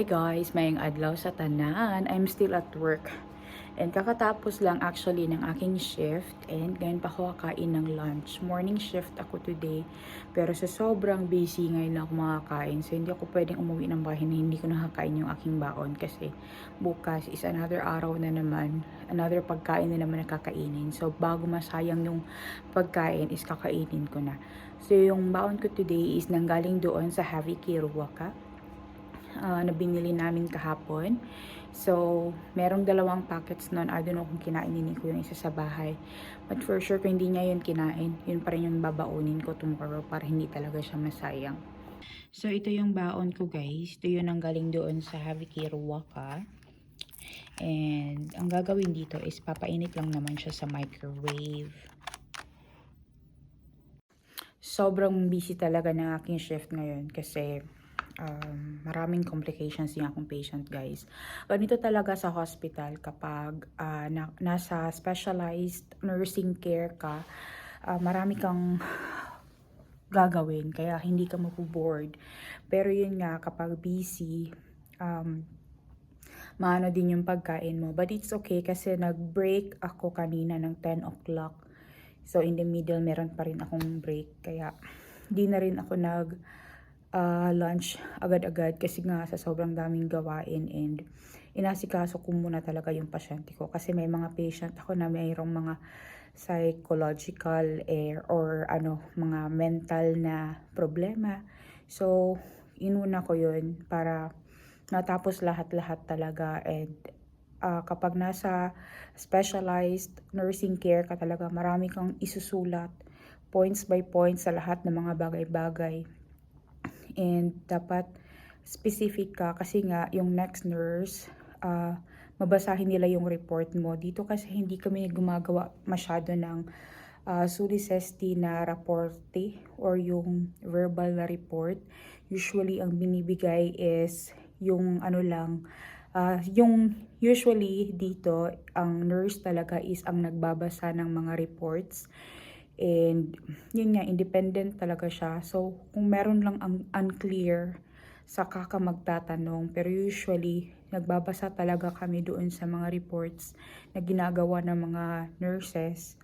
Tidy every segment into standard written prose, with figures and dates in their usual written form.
Hi guys, mayong adlaw sa tanan. I'm still at work. And kakatapos lang actually ng aking shift and ngayon pa ako kakain ng lunch. Morning shift ako today. Pero sa sobrang busy ngayon lang ako makakain. So hindi ako pwedeng umuwi ng bahay na hindi ko nakakain yung aking baon kasi bukas is another araw na naman. Another pagkain na naman na kakainin. So bago masayang yung pagkain is kakainin ko na. So yung baon ko today is nanggaling doon sa Havi Kiruwaka na binili namin kahapon. So, merong 2 packets nun. I don't know kung kinain ni Nico yung isa sa bahay. But for sure, kung hindi niya yun kinain, yun pa rin yung babaunin ko tomorrow para hindi talaga siya masayang. So, ito yung baon ko guys. Ito yun ang galing doon sa Havikiro Waka. And, ang gagawin dito is papainit lang naman siya sa microwave. Sobrang busy talaga ng aking shift ngayon kasi maraming complications yung akong patient guys. Ganito talaga sa hospital kapag nasa specialized nursing care ka, marami kang gagawin kaya hindi ka mapuboard. Pero yun nga kapag busy, maano din yung pagkain mo. But it's okay kasi nag-break ako kanina ng 10 o'clock. So in the middle meron pa rin akong break kaya di na rin ako lunch agad-agad kasi nga sa sobrang daming gawain and inasikaso ko muna talaga yung pasyente ko kasi may mga patient ako na mayroong mga psychological or mga mental na problema. So inuna ko yun para natapos lahat-lahat talaga and kapag nasa specialized nursing care ka talaga marami kang isusulat points by points sa lahat ng mga bagay-bagay. And dapat specific ka kasi nga yung next nurse, mabasahin nila yung report mo. Dito kasi hindi kami gumagawa masyado ng sulisesti na raporte or yung verbal na report. Usually ang binibigay is yung yung usually dito ang nurse talaga is ang nagbabasa ng mga reports. And yun nga, independent talaga siya. So, kung meron lang ang unclear, saka ka magtatanong. Pero usually, nagbabasa talaga kami doon sa mga reports na ginagawa ng mga nurses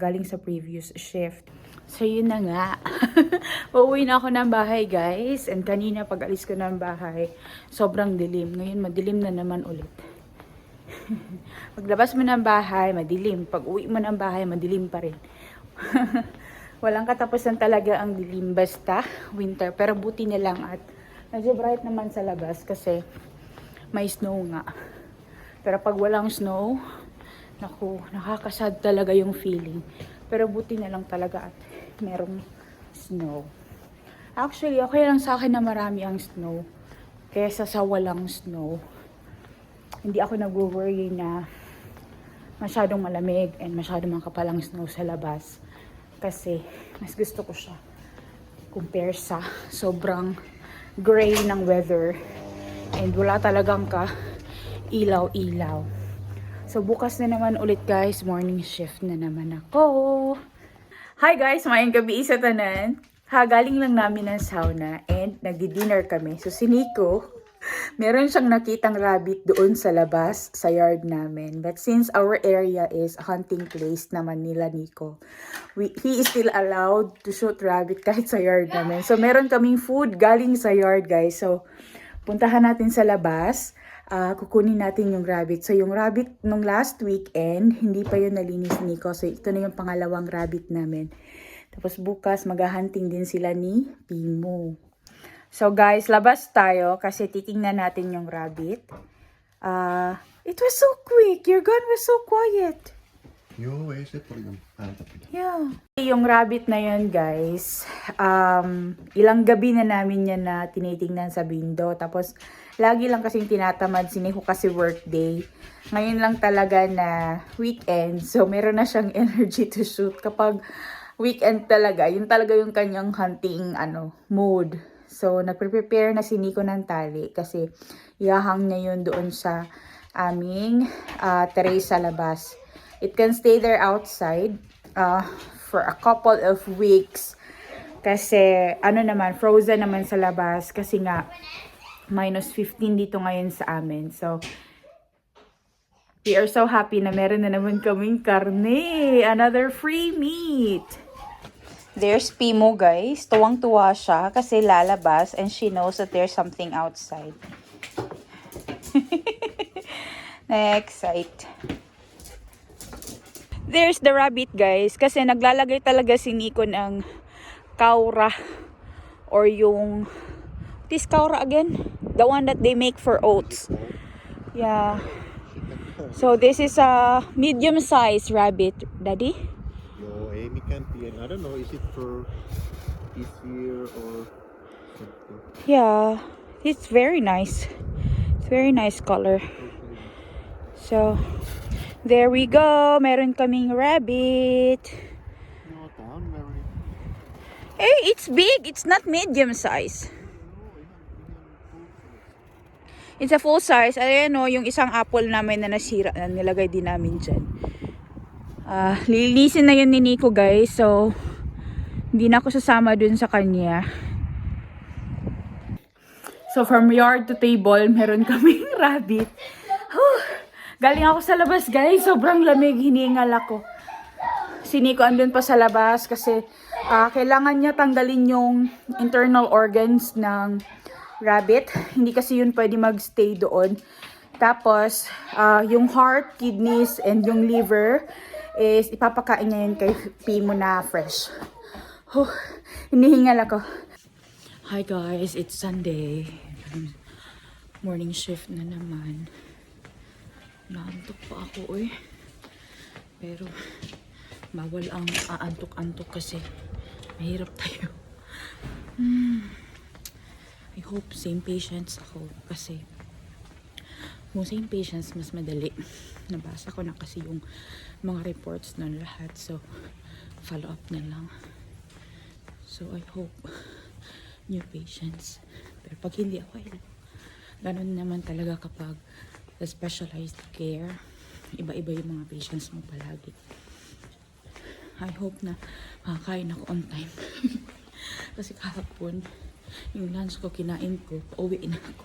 galing sa previous shift. So, yun na nga. Uuwi na ako ng bahay, guys. And kanina, pag alis ko ng bahay, sobrang dilim. Ngayon, madilim na naman ulit. Paglabas mo ng bahay, madilim. Pag uwi mo ng bahay, madilim pa rin. Walang katapusan talaga ang dilim basta winter, pero buti na lang at medyo bright naman sa labas kasi may snow nga. Pero pag walang snow, naku, nakakasad talaga yung feeling. Pero buti na lang talaga at merong snow. Actually, okay lang sa akin na marami ang snow kaysa sa walang snow. Hindi ako nag-worry na masyadong malamig and masyadong makapalang snow sa labas. Kasi mas gusto ko siya compare sa sobrang gray ng weather and wala talagang ilaw-ilaw. So bukas na naman ulit guys, morning shift na naman ako. Hi guys, mayang gabi sa tanan. Galing lang namin ng sauna and nag-dinner kami. So si Nico, meron siyang nakitang rabbit doon sa labas, sa yard namin. But since our area is a hunting place naman nila Nico, he is still allowed to shoot rabbit kahit sa yard namin. So meron kaming food galing sa yard guys. So puntahan natin sa labas, kukunin natin yung rabbit. So yung rabbit nung last weekend, hindi pa yun nalinis ni Nico. So ito na yung pangalawang rabbit namin. Tapos bukas maghahunting din sila ni Pimo. So guys, labas tayo kasi titingnan natin yung rabbit. It was so quick. Your gun was so quiet. Jo, ese por yung Yeah. Yung rabbit na yun guys, ilang gabi na namin yan na tinitingnan sa window. Tapos lagi lang kasing tinatamad si Nico kasi workday. Ngayon lang talaga na weekend. So meron na siyang energy to shoot. Kapag weekend talaga, yun talaga yung kanyang hunting mode. So, nagpre-prepare na si Nico ng tali kasi ihahang niya yun doon sa aming tray sa labas. It can stay there outside for a couple of weeks kasi frozen naman sa labas kasi nga minus 15 dito ngayon sa amin. So, we are so happy na meron na naman kaming karne. Another free meat. There's Pimo, guys. Tuwang-tuwa siya kasi lalabas and she knows that there's something outside. Next sight. There's the rabbit, guys. Kasi naglalagay talaga si Nico ng kaura or yung this kaura again, the one that they make for oats. Yeah. So this is a medium size rabbit, Daddy. Yo, Amy Campion. I don't know, is it for this year or something? Yeah, it's very nice. It's very nice color. So there we go. Meron kaming rabbit. No, down very. Hey, it's big. It's not medium size. It's a full size. Ayan o, yung isang apple namin na nasira na nilagay din namin dyan. Lilinisin na yun ni Nico, guys. So, hindi na ako sasama dun sa kanya. So, from yard to table, meron kaming rabbit. Whew. Galing ako sa labas, guys. Sobrang lamig. Hiningal ako. Si Nico andun pa sa labas kasi kailangan niya tanggalin yung internal organs ng rabbit. Hindi kasi yun pwede magstay doon. Tapos, yung heart, kidneys, and yung liver is ipapakain niya yun kay Pimo na fresh. Hinihingal ako. Hi guys, it's Sunday. Morning shift na naman. Naantok pa ako Pero, bawal ang aantok-antok kasi mahirap tayo. I hope same patience ako kasi kung same patience mas madali. Nabasa ko na kasi yung mga reports na lahat, so follow up na lang. So I hope new patience. Pero pag hindi ako ganun naman talaga kapag sa specialized care, iba-iba yung mga patients mo palagi. I hope na makakain ako on time. Kasi kahapon yung lunch ko, kinain ko, pauwi na ako.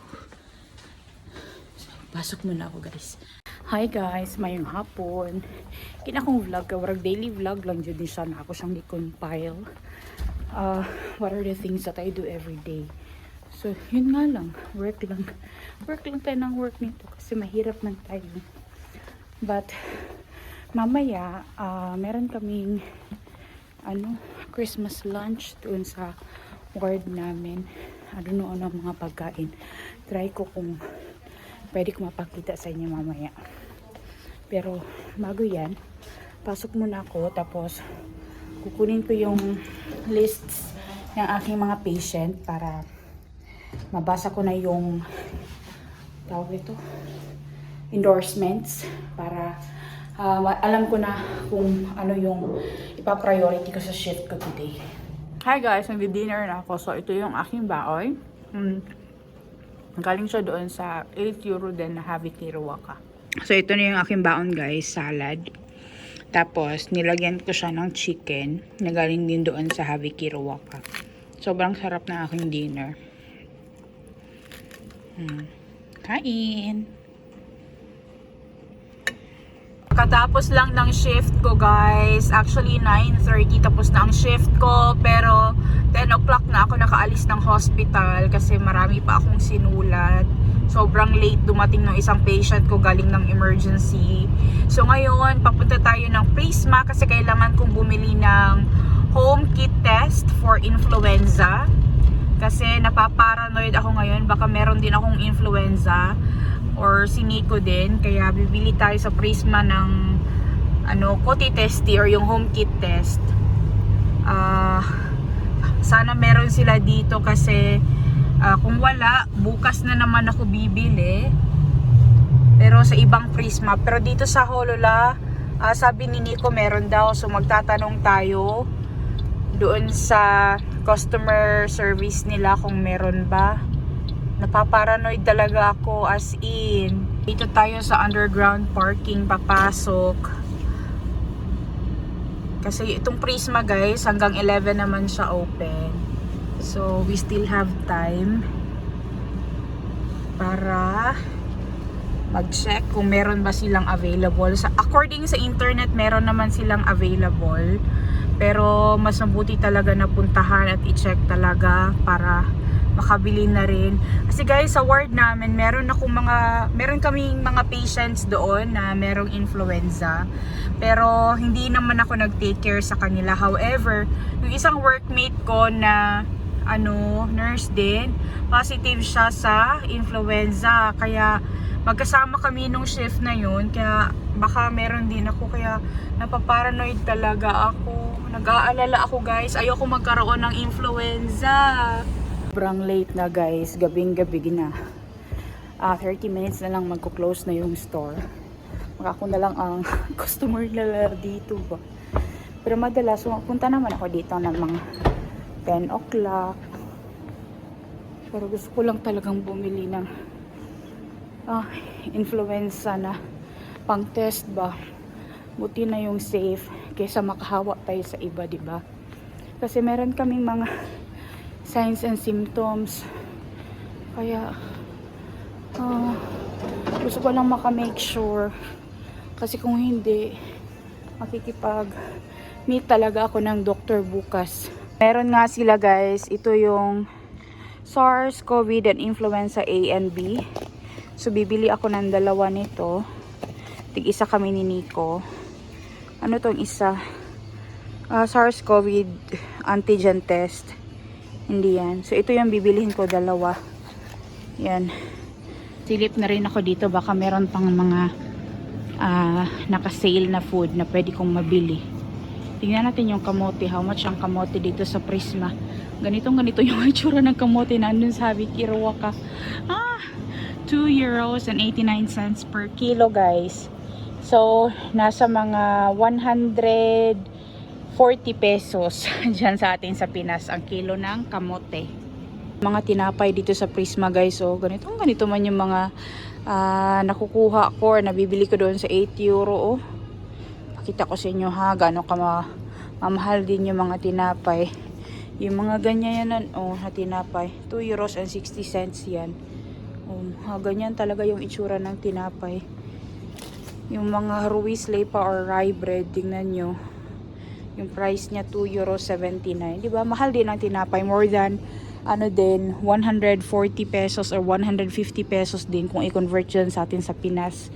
So, pasok muna ako, guys. Hi guys, mayong hapon. Kinakong vlog, warag daily vlog lang dyan din sana ako siyang i-compile. What are the things that I do every day? So, yun nga lang, work lang. Work lang tayo ng work nito kasi mahirap man tayo. But, mamaya, meron kaming Christmas lunch doon sa ward namin. I don't know ano mga pagkain. Try ko kung pwede ko mapakita sa inyo mamaya. Pero bago yan, pasok muna ako tapos kukunin ko yung lists ng aking mga patient para mabasa ko na yung tawag ito, endorsements para alam ko na kung ano yung ipa-priority ko sa shift ko today. Hi guys, nag-dinner na ako. So, ito yung aking baoy. Galing siya doon sa 8 euro din na Haviti Ruwaka. So, ito na yung aking baon guys, salad. Tapos, nilagyan ko siya ng chicken na galing din doon sa Haviti Ruwaka. Sobrang sarap na aking dinner. Kain! Katapos lang ng shift ko guys. Actually 9:30 tapos na ang shift ko. Pero 10 o'clock na ako nakaalis ng hospital kasi marami pa akong sinulat. Sobrang late dumating ng isang patient ko galing ng emergency. So ngayon papunta tayo ng Prisma kasi kailangan kong bumili ng home kit test for influenza. Kasi napaparanoid ako ngayon. Baka meron din akong influenza. Or si Nico din, kaya bibili tayo sa Prisma ng Koti Testi or yung home kit test. Sana meron sila dito kasi kung wala, bukas na naman ako bibili. Pero sa ibang Prisma. Pero dito sa Hollola, sabi ni Nico meron daw. So magtatanong tayo doon sa customer service nila kung meron ba. Napaparanoid talaga ako as in. Dito tayo sa underground parking papasok. Kasi itong Prisma guys, hanggang 11 naman siya open. So we still have time. para mag-check kung meron ba silang available. According sa internet, meron naman silang available. Pero mas mabuti talaga na puntahan at i-check talaga para makabili na rin. Kasi guys, sa ward namin, meron kaming mga patients doon na merong influenza. Pero hindi naman ako nag-take care sa kanila. However, yung isang workmate ko na nurse din, positive siya sa influenza. Kaya magkasama kami nung shift na yun, kaya baka meron din ako, kaya napaparanoid talaga ako. Nag-aalala ako guys, ayoko magkaroon ng influenza. Sobrang late na guys, gabing-gabi na. 30 minutes na lang magko-close na yung store. Ako na lang ang customer na dito ba. Pero madalas, punta naman ako dito ng mga 10 o'clock. Pero gusto ko lang talagang bumili ng influenza na pang test ba. Buti na yung safe kaysa makahawa tayo sa iba, di ba? Kasi meron kaming mga signs and symptoms. Kaya gusto ko lang maka-make sure. Kasi kung hindi, makikipag-meet talaga ako ng doktor bukas. Meron nga sila guys, ito yung SARS, COVID, and Influenza A and B. So, bibili ako ng dalawa nito. Tig-isa kami ni Nico. Ano tong isa? SARS-CoV antigen test. Hindi yan. So, ito yung bibilihin ko, dalawa. Yan. Silip na rin ako dito. Baka meron pang mga naka-sale na food na pwede kong mabili. Tingnan natin yung kamote. How much ang kamote dito sa Prisma. Ganito yung itsura ng kamote na andun sa Vicky Ruwaka. €2.89 per kilo guys. So, nasa mga 140 pesos dyan sa atin sa Pinas ang kilo ng kamote. Mga tinapay dito sa Prisma guys. So, ganito man yung mga nakukuha ko or nabibili ko doon sa €8. Oh. Pakita ko sa inyo ha, gano'n ka mamahal din yung mga tinapay. Yung mga ganyan yan, na tinapay. €2.60 yan. Ganyan talaga yung itsura ng tinapay. Yung mga Ruiz Lepa or rye bread, tingnan nyo. Yung price niya €2.79. Diba? Mahal din ang tinapay. More than 140 pesos or 150 pesos din kung i-convert dyan sa atin sa Pinas.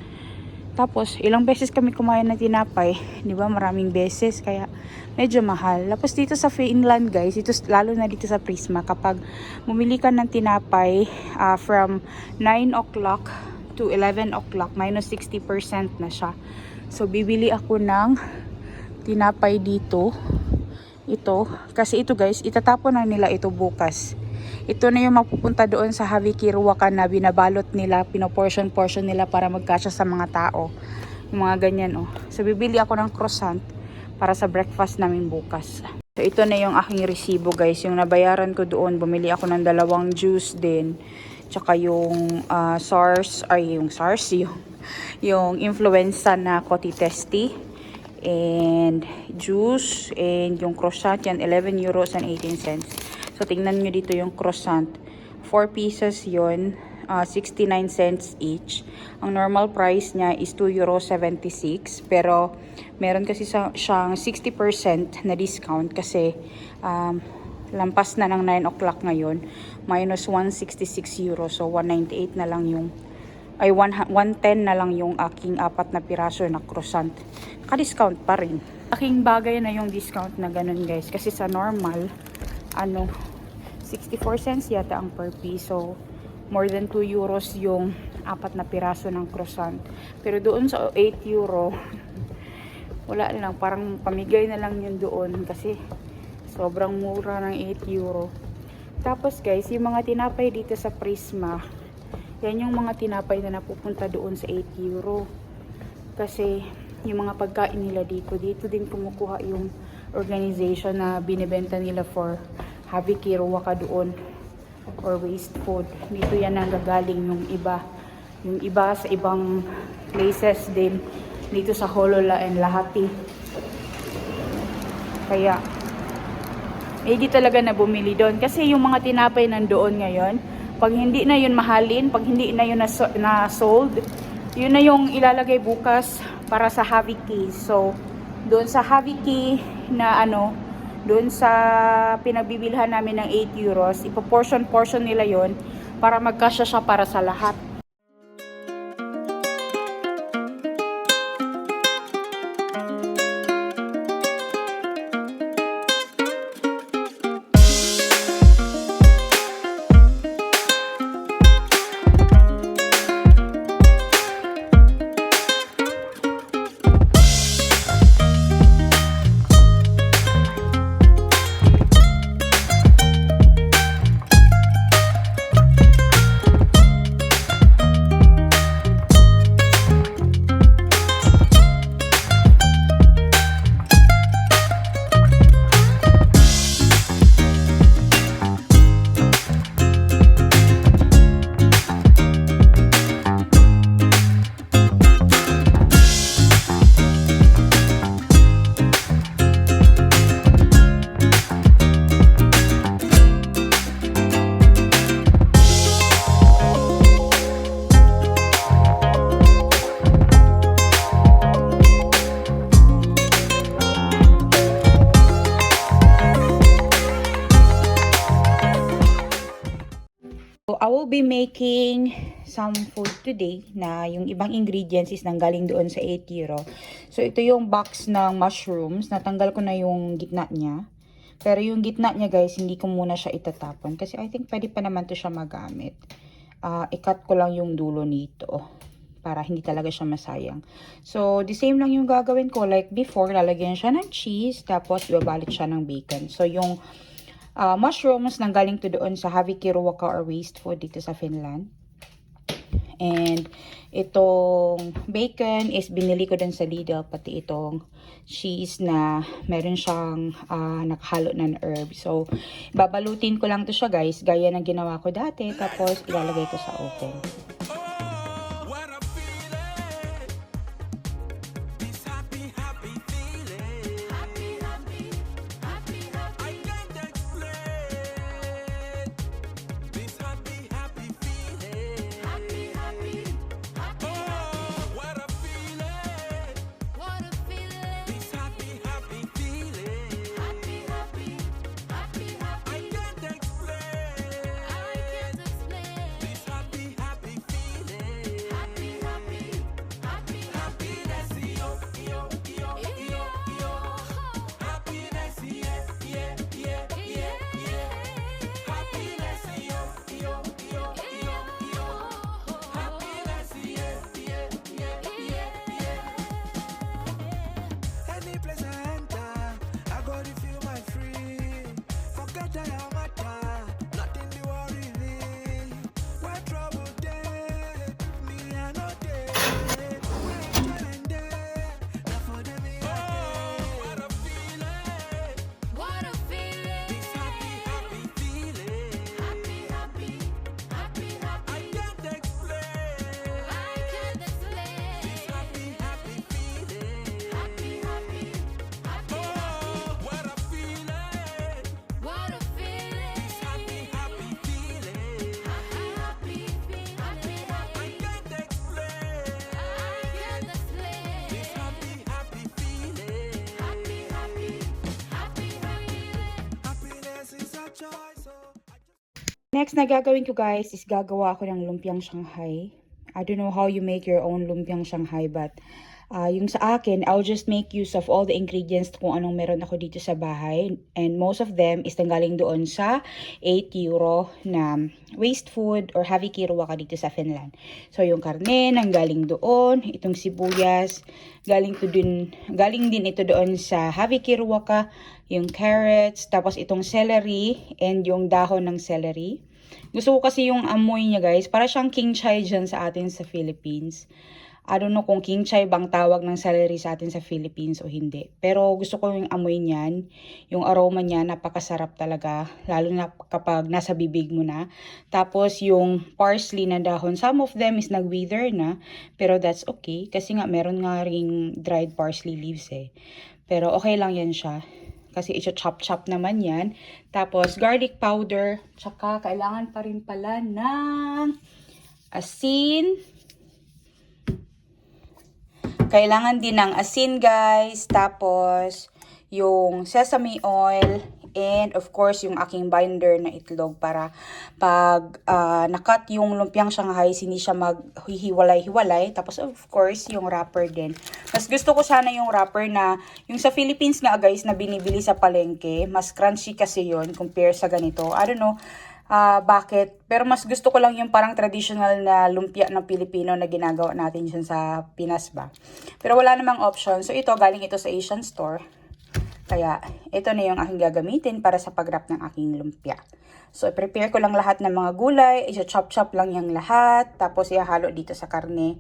Tapos, ilang beses kami kumain ng tinapay. Diba? Maraming beses. Kaya, medyo mahal. Tapos, dito sa Finland, guys, lalo na dito sa Prisma, kapag bumili ka ng tinapay from 9 o'clock to 11 o'clock, minus 60% na siya. So, bibili ako ng tinapay dito. Ito. Kasi ito, guys, itatapon na nila ito bukas. Ito na yung mapupunta doon sa Haviki Ruwakan na binabalot nila, pinoportion-portion nila para magkasya sa mga tao. Yung mga ganyan, So, bibili ako ng croissant para sa breakfast namin bukas. So, ito na yung aking resibo, guys. Yung nabayaran ko doon, bumili ako ng 2 juice din. Tsaka yung yung influenza na Koti Testi. And juice. And yung croissant, yan, €11.18. So, tingnan nyo dito yung croissant. 4 pieces yon, 69 cents each. Ang normal price niya is €2.76. Pero, meron kasi siyang 60% na discount kasi lampas na ng 9 o'clock ngayon. Minus €166. So, 198 na lang yung 110 na lang yung aking 4 na piraso na croissant. Naka-discount pa rin. Aking bagay na yung discount na ganun guys. Kasi sa normal, 64 cents yata ang per piece. So, more than €2 yung 4 na piraso ng croissant. Pero doon sa €8, wala lang. Parang pamigay na lang yun doon. Kasi sobrang mura ng €8. Tapos guys, yung mga tinapay dito sa Prisma, yan yung mga tinapay na napupunta doon sa €8. Kasi yung mga pagkain nila dito din kumukuha yung organization na binibenta nila for Haviki Ruwaka doon or waste food. Dito yan ang gagaling yung iba. Yung iba sa ibang places din. Dito sa Holola and Lahati. Kaya, di talaga na bumili doon. Kasi yung mga tinapay nandoon ngayon, Pag hindi na yun mahalin, pag hindi na yun na sold, yun na yung ilalagay bukas para sa Havi Key. So, doon sa Havi Key na ano, doon sa pinagbibilhan namin ng 8 euros, ipo-portion nila yon para magkasya siya para sa lahat. So, I will be making some food today na yung ibang ingredients is nanggaling doon sa 8 euro. So, ito yung box ng mushrooms. Natanggal ko na yung gitna niya. Pero yung gitna niya guys, hindi ko muna siya itatapon. Kasi I think pwede pa naman to siya magamit. I-cut ko lang yung dulo nito para hindi talaga siya masayang. So, the same lang yung gagawin ko. Like before, lalagyan siya ng cheese. Tapos, ibabalit siya ng bacon. So, yung mushrooms nanggaling to doon sa Havi Key Ruoka or waste food dito sa Finland. And itong bacon is binili ko din sa Lidl, pati itong cheese na meron siyang nakhalo ng herb. So, babalutin ko lang to siya guys, gaya ng ginawa ko dati, tapos ilalagay ko sa oven. Next na gagawin ko guys is gagawa ako ng lumpiang Shanghai. I don't know how you make your own lumpiang Shanghai, but yung sa akin, I'll just make use of all the ingredients kung anong meron ako dito sa bahay. And most of them is nanggaling doon sa 8 euro na waste food or Havi Key Ruoka dito sa Finland. So yung karne nanggaling doon, itong sibuyas, galing din ito doon sa Havi Key Ruoka, yung carrots, tapos itong celery and yung dahon ng celery. Gusto ko kasi yung amoy niya guys, para siyang king chai dyan sa atin sa Philippines. I don't know kung king chai bang tawag ng celery sa atin sa Philippines o hindi. Pero gusto ko yung amoy niyan, yung aroma niya, napakasarap talaga. Lalo na kapag nasa bibig mo na. Tapos yung parsley na dahon, some of them is nag-wither na. Pero that's okay, kasi nga meron nga ring dried parsley leaves eh. Pero okay lang yan siya. kasi i-chop-chop naman yan. Tapos garlic powder, tsaka kailangan pa rin pala ng asin. Kailangan din ng asin guys, tapos yung sesame oil, and of course yung aking binder na itlog para pag nakat yung lumpiang Shanghai, hindi siya maghihiwalay-hiwalay. Tapos of course yung wrapper din. Mas gusto ko sana yung wrapper na yung sa Philippines nga guys na binibili sa palengke. Mas crunchy kasi yun compare sa ganito. I don't know bakit, pero mas gusto ko lang yung parang traditional na lumpia ng Pilipino na ginagawa natin dyan sa Pinas ba. Pero wala namang option. So ito, galing ito sa Asian store. Kaya ito na yung aking gagamitin para sa pag-wrap ng aking lumpia. So i-prepare ko lang lahat ng mga gulay. I-chop-chop lang yung lahat. Tapos ihalo dito sa karne.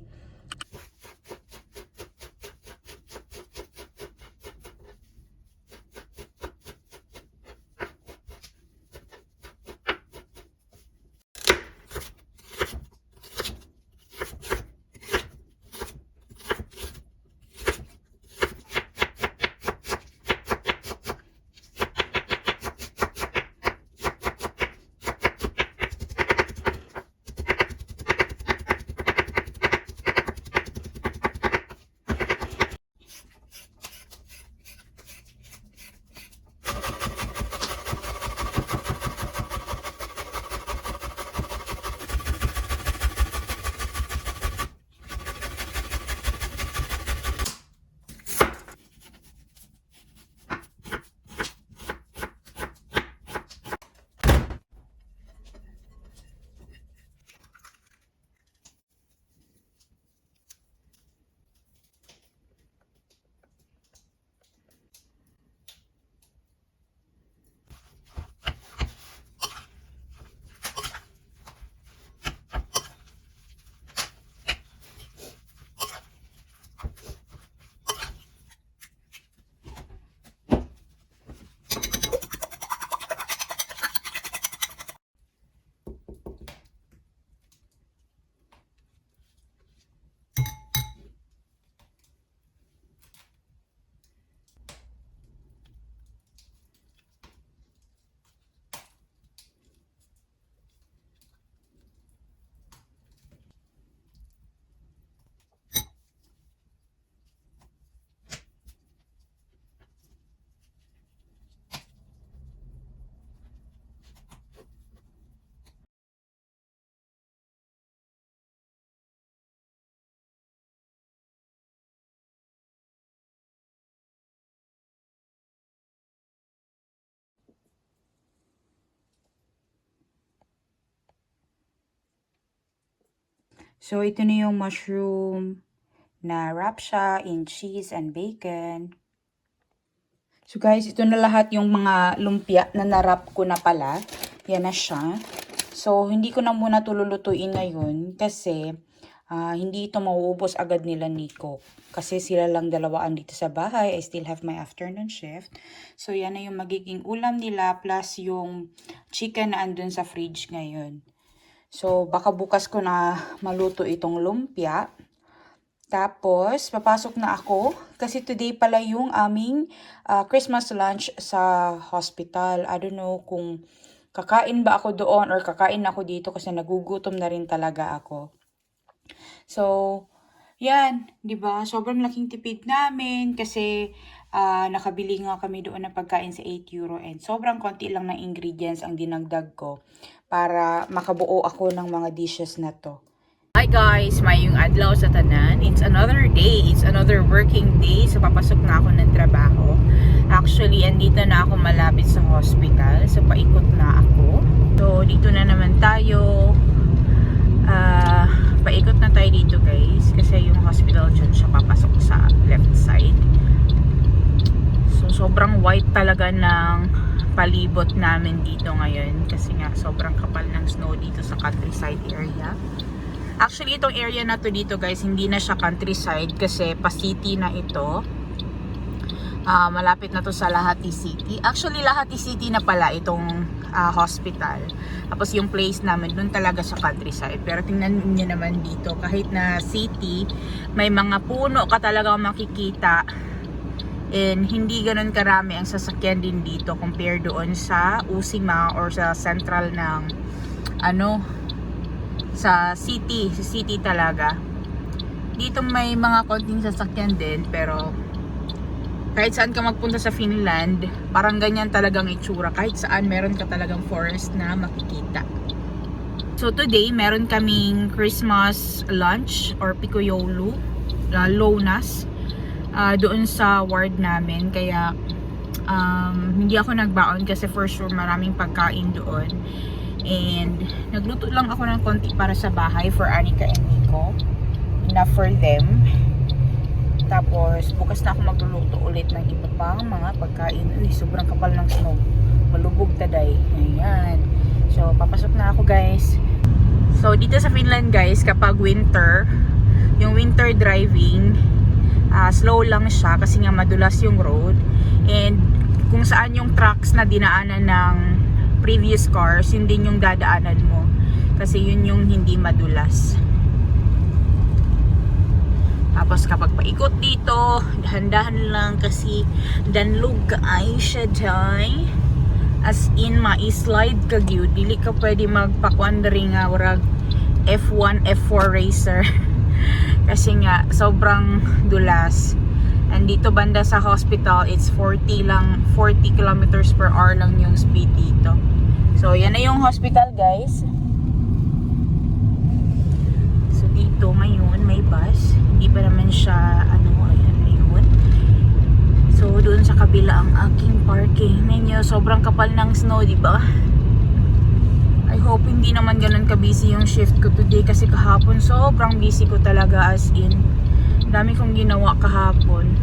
So, ito na yung mushroom na wrap siya in cheese and bacon. So, guys, ito na lahat yung mga lumpia na narap ko na pala. Yan na siya. So, hindi ko na muna tululutuin ngayon kasi hindi ito mauubos agad nila Nico. Kasi sila lang dalawaan dito sa bahay. I still have my afternoon shift. So, yan na yung magiging ulam nila plus yung chicken na andun sa fridge ngayon. So, baka bukas ko na maluto itong lumpia. Tapos, papasok na ako. Kasi today pala yung aming Christmas lunch sa hospital. I don't know kung kakain ba ako doon or kakain ako dito kasi nagugutom na rin talaga ako. So, yan, 'di ba? Sobrang laking tipid namin kasi nakabili nga kami doon ng pagkain sa 8 euro and sobrang konti lang ng ingredients ang dinagdag ko para makabuo ako ng mga dishes na to. Hi guys, mayong adlaw sa tanan. It's another day, it's another working day. So papasok na ako ng trabaho. Actually, andito na ako malapit sa hospital. So paikot na ako. So dito na naman tayo. Paikot na tayo dito guys. Kasi yung hospital dyan siya papasok sa left side. So sobrang white talaga ng palibot namin dito ngayon. Kasi nga sobrang kapal ng snow dito sa countryside area. Actually, itong area na to dito guys, hindi na siya countryside kasi pa-city na ito. Malapit na to sa Lahati City. Actually, Lahati City na pala itong hospital. Tapos yung place namin, dun talaga sa countryside. Pero tingnan niyo naman dito, kahit na city, may mga puno ka talagang makikita And hindi ganun karami ang sasakyan din dito compared doon sa Usima or sa central ng sa city talaga. Dito may mga konting sasakyan din, pero kahit saan ka magpunta sa Finland, parang ganyan talagang itsura. Kahit saan meron ka talagang forest na makikita. So today, meron kaming Christmas lunch or Pikuyolo, Lonas, doon sa ward namin. Kaya hindi ako nagbaon kasi for sure maraming pagkain doon. And nagluto lang ako ng konti para sa bahay for Anika and Nico. Enough for them. Tapos bukas na ako magluluto ulit ng iba pang mga pagkain. Uy, sobrang kapal ng snow. Malubog taday. Ayan. So papasok na ako, guys. So dito sa Finland, guys, kapag winter, yung winter driving, slow lang siya kasi nga madulas yung road. And kung saan yung trucks na dinaanan ng previous cars, yun din yung dadaanan mo. Kasi yun yung hindi madulas. Tapos kapag paikot dito, dahan-dahan lang kasi danlog ka ay siya day. As in, ma-slide ka gyud. Dili ka pwede magpa-wandering nga warag F1, F4 racer. Kasi nga, sobrang dulas. And dito banda sa hospital, it's 40 kilometers per hour lang yung speed dito. So, yan na yung hospital, guys. So, dito ngayon, may bus. Hindi pa naman siya, ayan na yun. So, doon sa kabila ang aking parking. Ninyo, sobrang kapal ng snow, di ba? I hope hindi naman ganun ka-busy yung shift ko today kasi kahapon sobrang busy ko talaga, as in. Dami kong ginawa kahapon.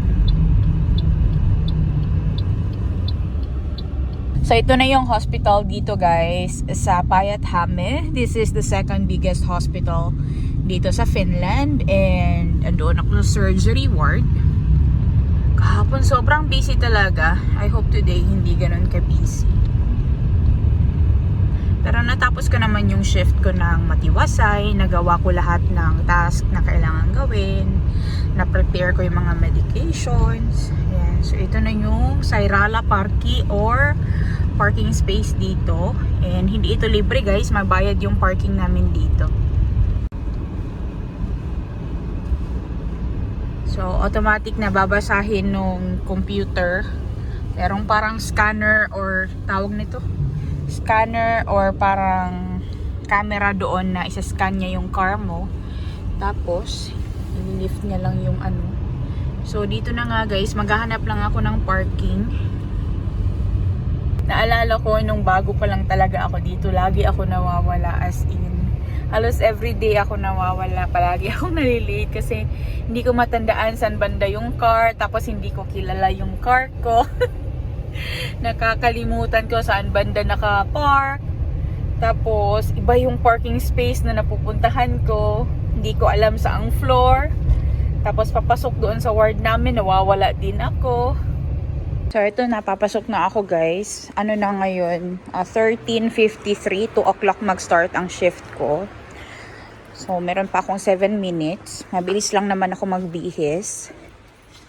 So ito na yung hospital dito, guys, sa Päijät-Häme. This is the second biggest hospital dito sa Finland. And andoon ako sa surgery ward. Kahapon sobrang busy talaga. I hope today hindi ganun ka-busy. Pero natapos ko naman yung shift ko ng matiwasay. Nagawa ko lahat ng task na kailangan gawin. Na-prepare ko yung mga medications. Ayan. So ito na yung Sairala Parki or parking space dito. And hindi ito libre, guys. Magbayad yung parking namin dito. So automatic na babasahin nung computer. Merong parang scanner or tawag nito, scanner or parang camera doon na isa-scan niya yung car mo. Tapos i-lift niya lang yung So dito na nga, guys, maghahanap lang ako ng parking. Naalala ko nung bago pa lang talaga ako dito, lagi ako nawawala, as in halos everyday ako nawawala. Palagi akong nalilate kasi hindi ko matandaan saan banda yung car, tapos hindi ko kilala yung car ko. Nakakalimutan ko saan banda naka-park. Tapos iba yung parking space na napupuntahan ko, hindi ko alam saang floor. Tapos papasok doon sa ward namin, nawawala din ako. So ito na, papasok na ako, guys. Ano na ngayon? 13:53, 2 o'clock mag-start ang shift ko. So meron pa akong 7 minutes. Mabilis lang naman ako magbihis.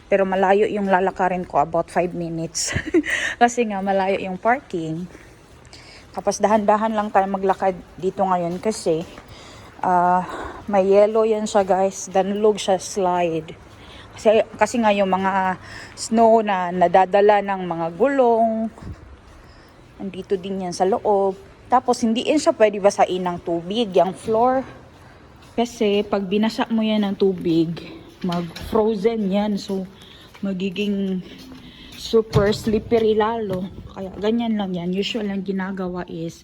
Pero malayo yung lalakarin ko, about 5 minutes. Kasi nga malayo yung parking. Tapos dahan-dahan lang tayo maglakad dito ngayon kasi may yellow yan siya, guys. Danlog siya, slide. Kasi nga yung mga snow na nadadala ng mga gulong, andito din yan sa loob. Tapos hindi yan siya pwede basain ng tubig, yung floor. Kasi pag binasa mo yan ng tubig, mag-frozen yan. So magiging super slippery lalo. Kaya ganyan lang yan. Usual lang ginagawa is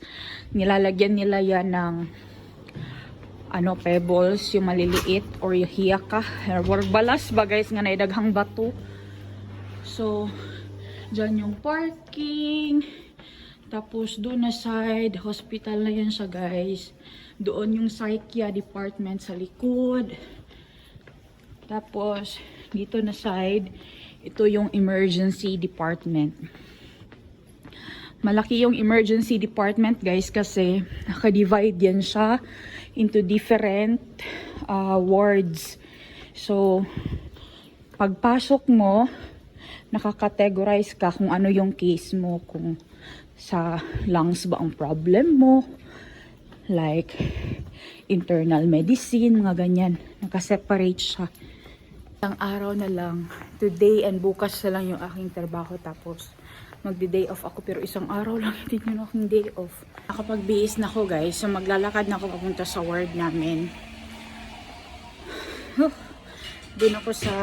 nilalagyan nila yan ng pebbles, yung maliliit or yung hiyaka or balas ba, guys, nga naidaghang bato. So dyan yung parking. Tapos doon na side hospital na yan siya, guys. Doon yung psychia department sa likod. Tapos dito na side, ito yung emergency department. Malaki yung emergency department, guys, kasi naka-divide yan siya into different wards. So pagpasok mo, nakakategorize ka kung ano yung case mo, kung sa lungs ba ang problem mo, like internal medicine, mga ganyan. Nakaseparate siya. Isang araw na lang, today and bukas na lang yung aking trabaho, tapos magdi-day off ako, pero isang araw lang hindi yun aking day off. Nakapag-BS na ako guys, so maglalakad na ako papunta sa ward namin. Doon ako sa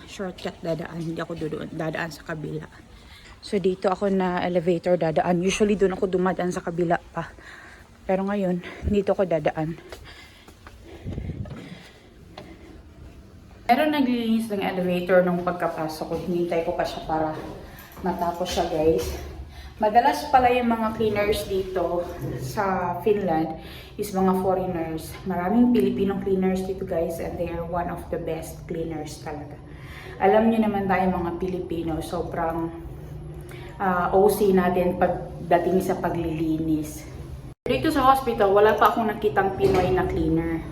shortcut dadaan, hindi ako dadaan sa kabila. So dito ako na elevator dadaan. Usually doon ako dumadaan sa kabila pa. Pero ngayon, dito ako dadaan. Pero naglilinis ng elevator nung pagkapasok ko. Hinintay ko pa siya para matapos siya guys. Madalas pala yung mga cleaners dito sa Finland is mga foreigners. Maraming Pilipinong cleaners dito guys, and they are one of the best cleaners talaga. Alam niyo naman tayo mga Pilipino, sobrang OC natin pagdating sa paglilinis. Dito sa hospital, wala pa akong nakitang Pinoy na cleaner.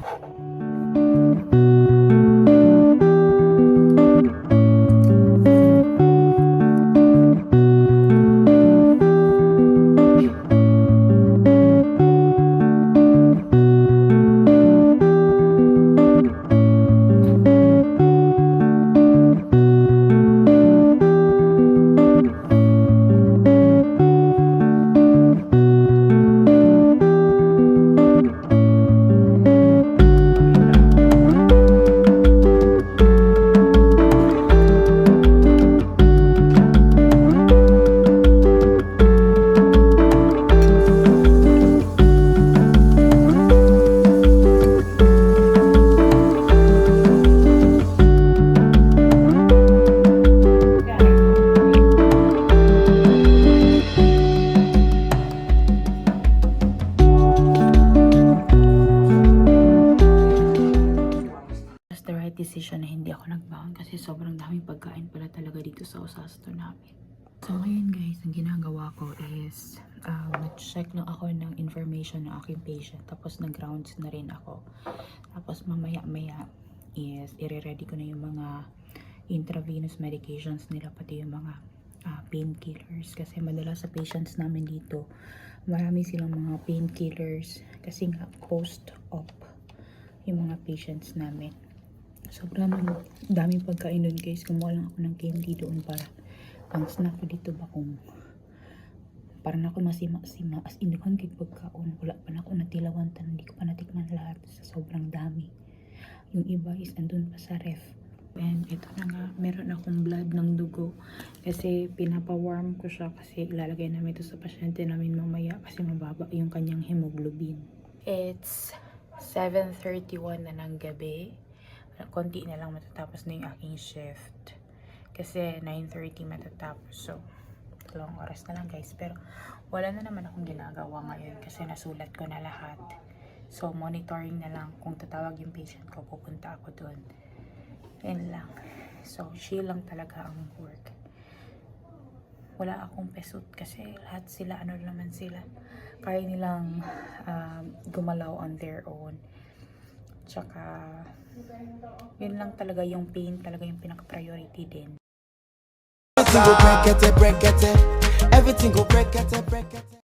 Decision na hindi ako nagbaon kasi sobrang daming pagkain pala talaga dito sa usasto namin. So ngayon guys, ang ginagawa ko is nag-check lang ako ng information ng aking patient, tapos nag-rounds na rin ako. Tapos mamaya-maya is i-ready ko na yung mga intravenous medications nila, pati yung mga painkillers, kasi madalas sa patients namin dito marami silang mga painkillers kasi nga post-op yung mga patients namin. Sobrang daming pagkain doon guys. Kumuha lang ako ng candy doon para pang snack ko dito ba kung para na ako masima-sima. As in, kung pagkaon, wala pa na ako natilawan tan, hindi ko pa natikman lahat sa sobrang dami. Yung iba is andun pa sa ref. And ito na nga, meron akong blood ng dugo kasi pinapawarm ko siya kasi ilalagay namin ito sa pasyente namin mamaya kasi mababa yung kanyang hemoglobin. It's 7:31 na ng gabi. Konti na lang matatapos na yung aking shift kasi 9:30 matatapos, so 2 oras na lang guys. Pero wala na naman akong ginagawa ngayon kasi nasulat ko na lahat, so monitoring na lang. Kung tatawag yung patient ko, pupunta ako doon. Yan lang. So chill lang talaga ang work. Wala akong pesut kasi lahat sila ano naman sila, kaya nilang gumalaw on their own. Tsaka yun lang talaga, yung pain talaga yung pinaka-priority din. Everything go break it.